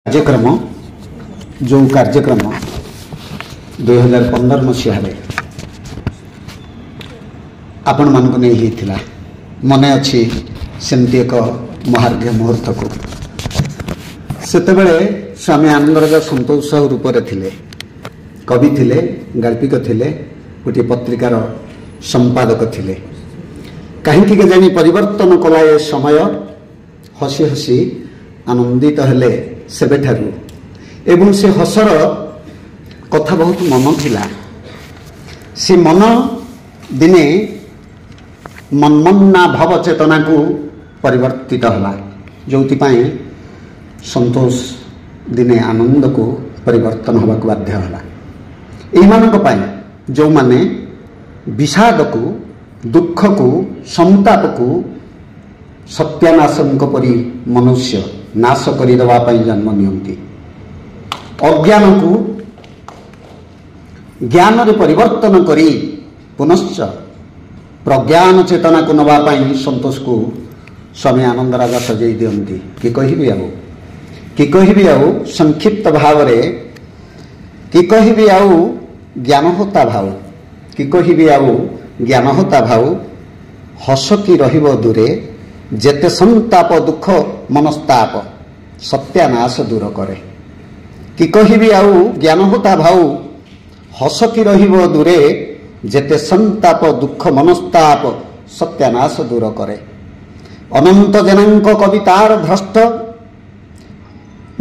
कार्यक्रम जो कार्यक्रम 2015 मसीह आपण मान नहीं होता मन अच्छी सेमती एक महार्घ्य मुहूर्त को सेतबेले स्वामी आनंदराजा संतोष साहू रूप थे कवि थे गाल्पिक थे गोटे पत्रिकार संपादक थे कहीं जानी परिवर्तन कला ए समय हसी हसी आनंदित हेले सेबेठारू एवं से हसर कथा बहुत मन थिला से मन दिने मनमन्ना भाव चेतना को परिवर्तित होला जोति पाई संतोष दिने आनंद को परिवर्तन होगा को बाध्य होला एमानक पाई जो माने विषाद को दुख को संताप को सत्यानाशक परी मनुष्य नाश करदेवा जन्म नियंती अज्ञान को ज्ञान रे परिवर्तन करी पुनश्च प्रज्ञान चेतना को नवापाई संतोष को स्वामी आनंदराजा सजई दियंती कि कहबी आउ संक्षिप्त भाव रे कि कहबी आउ ज्ञान होता भाव कि कहबी आउ ज्ञान होता भाव हसकी रहिबो दूरे जेते संताप दुख मनस्ताप सत्यानाश दूर करे कि कहबी आउ ज्ञान होता भाव हसकी रहिबो दूरे जेते संताप दुख मनस्ताप सत्यानाश दूर करे अनंत जनांक कवितार भ्रष्ट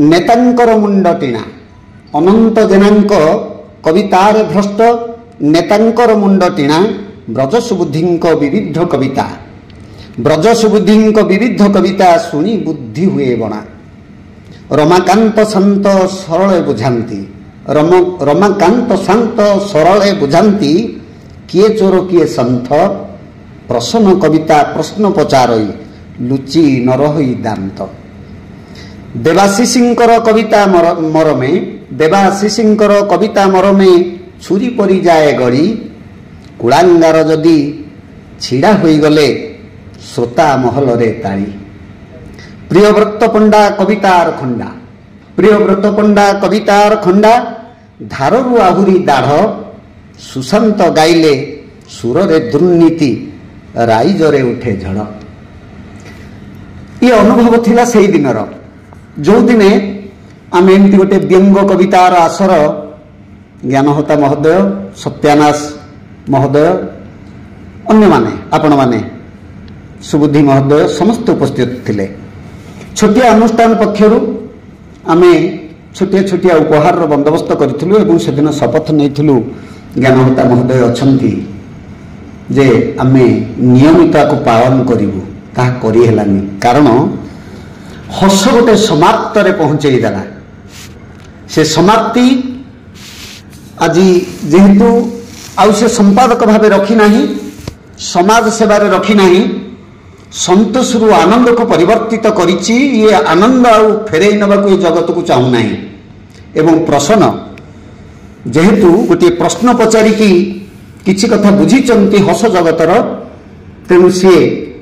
नेतांकर मुंड टीणा अनंत जनांक कवितार भ्रष्ट नेतांकर मुंड टीणा ब्रज सुबुद्धिंक विविध कविता ब्रज सुबुद्धिंक विविध कविता शुणी बुद्धि हुए बणा रमाकांत शांत सरले बुझाती रमाकांत शांत सरले बुझाती किए चोर किए सन्थ प्रश्न कविता प्रश्न पचारई लुचि न रही दांत देवाशीषींकर कविता मरमे देवाशीषींकर कविता मरमे छुरी परी जाए गड़ी कुलांगार जदि छिड़ा होई गले श्रोता महल रे ताली प्रियव्रत पंडा कवितार खंडा प्रियव्रत पंडा कवितार खंडा धाररू आहुरी दाढ़ सुशांत गाइले सुर रे दुर्नीति राइजरे उठे झड़ ये अनुभव थिला सेही दिनर जो दिने आम एमती गोटे व्यंग कवितार आसर ज्ञानहोता महोदय सत्यानाश महोदय अन्य माने आपण माने सुबुद्धि महोदय समस्त उपस्थित थिले छोटिया अनुष्ठान पक्षरु आमे छोटिया छोटिया उपहार बंदोबस्त करिथिलु एवं सेदिन शपथ नैथिलु ज्ञानहोता महोदय अछंती जे आमे नियमित को पालन करिवु ता करि हेलानी कारण हस गोटे समाप्त रे पहुंचई देला से समाप्ति आज जेहेतु आउ से संपादक भाव रखी नहीं समाज सेवार रखी नहीं संतोष रु आनंद को परिवर्तित करिछि ये आनंद आउ फेरई नबा को जगत को चाहू नहीं एवं प्रश्न जेहेतु गोटे प्रश्न पचारि की किछि कथा बुझीचंती हस जगतर तेणु सी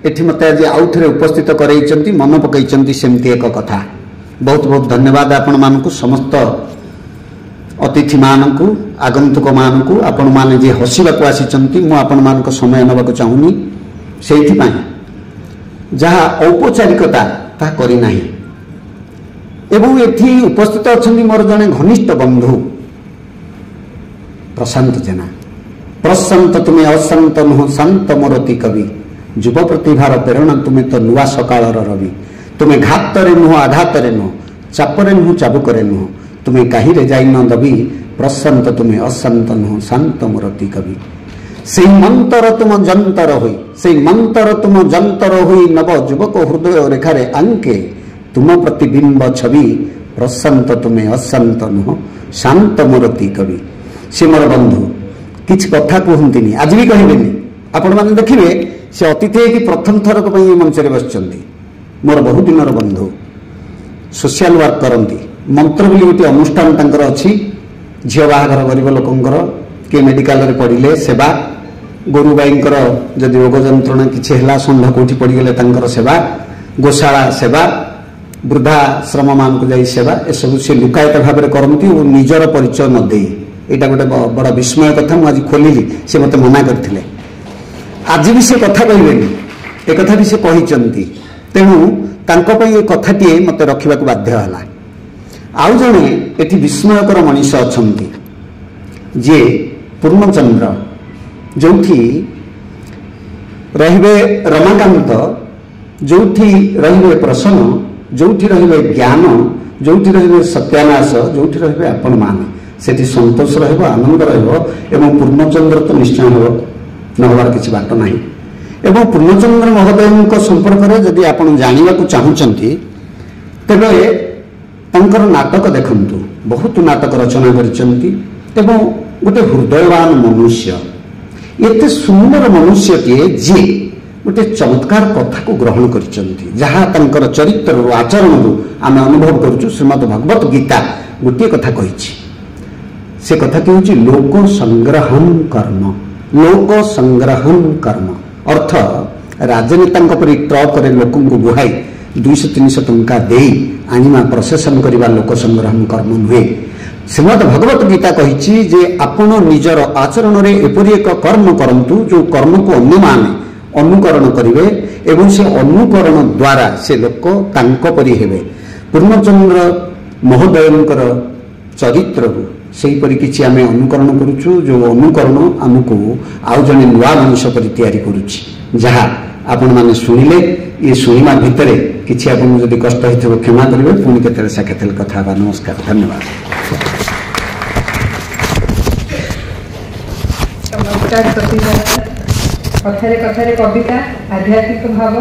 एठी मते आज आउ थरे उपस्थित करैचंती मन पकैचंती सेमती एक कथा बहुत बहुत धन्यवाद आपण मानकु समस्त अतिथि मानकु आगंतुक मानकु आपण माने जे हसिबा को आसीचंती मु आपण मानक समय नबा को चाहूनी सेठी पाई जहाँ औपचारिकता ता करी नाही एवं एठी उपस्थित अछंती मोर जने घनिष्ठ बंधु प्रशांत जेना प्रशांत तुम्हें अशांत नुह शांत मोरती कवि युव प्रतिभार प्रेरणा तुम्हें तो नुआ सकाळर रवि तुम्हें घातरे नुह आघातरे नुह चापरे नुह चाबुकरे नुह तुम्हें कहीं जाई न दबी प्रशांत तुम्हें अशांत नुह शांत मोरती कवि से मंतर तुम जंतर हुई से मंतर तुम जंतर हुई नव युवक हृदय रेखारे आंके तुम प्रतिबिंब छवि प्रशांत तुम्हें अशांत नुह शांत मोरती कवि से मोर बंधु किछ कथा कहती आज भी कहबेनि आपण माने देखिए से अतिथि कि प्रथम थरक मंच में बसचंती मोर बहुत दिन बंधु सोशल वर्क करती मंत्र बोली गोटे अनुष्ठान तांकर अछि झियो बाहाघर गरीब लोकंकर के मेडिकल रे पड़िले सेवा गोरु गाईंकर जदि रोग जंत्रणा किछि हला संध कोठी पड़गले तांकर सेवा गोशाला सेवा वृद्धाश्रम मान को जाई सेवा ए सब से लुकायत भाव में करती और निजर परिचय न दे यहाँ गोटे बड़ विस्मय कथा मुझे खोलिली से मत मना करते आज भी से कथा कहले ए कथा भी से कहते तेणु ये कथाटी मत रखा बाध्य है आउ जड़े ये विस्मयकर मनीष अच्छा जी पूर्णचंद्र जो रहिबे रमाकांत जो रहिबे प्रसन्न जो रहिबे ज्ञान जो रहिबे सत्यानाश जो रहिबे आपण माने सेठी संतोष रहिबो आनंद रहिबो एवं पूर्णचंद्र तो निश्चय हो नहबार किसी बाट नहीं एवं पूर्णचंद्र महोदय संपर्क में जदि आपण जानिबा को चाहुचंती तबे तंकर नाटक देखंतु बहुत नाटक रचना करिसंती एवं गोटे हृदयवान मनुष्य एते सुंदर मनुष्यटीए जी गोटे चमत्कार कथा को ग्रहण करिसंती जहाँ तंकर चरित्र आचरण आम अनुभव करुचु श्रीमद् भगवत गीता गोटे कथा कही से कथा कि हूँ लोक संग्रहम कर्म लोक संग्रहम कर्म अर्थ राजनेता ट्रक लोक गुहाई 200-300 टंका दे आनिमा प्रोसेसन करवा लोक संग्रहम कर्म नुहे श्रीमद् भगवत गीता कही जे आपण निजर आचरण में एपरी एक कर्म करंतु जो कर्म को अन्य माने अनुकरण करेंगे एवं से अनुकरण द्वारा से लोक तांको परी हेबे पूर्णचंद्र महोदयंकर चरित्र सेहीपरि किछि आमे अनुकरण करुछु जो अनुकरण आमको आउ जने नुआ मनुष्य परि तैयारी करुछि जहाँ आपण माने सुनिले ये सुनिमा भितरे किछि आपन जदि कष्ट हिथबो क्षमा करिवे पुनि केतरे साकेतल कथा बा नमस्कार धन्यवाद चमत्कार प्रतिभा कथारे कथारे कविता आध्यात्मिक भाव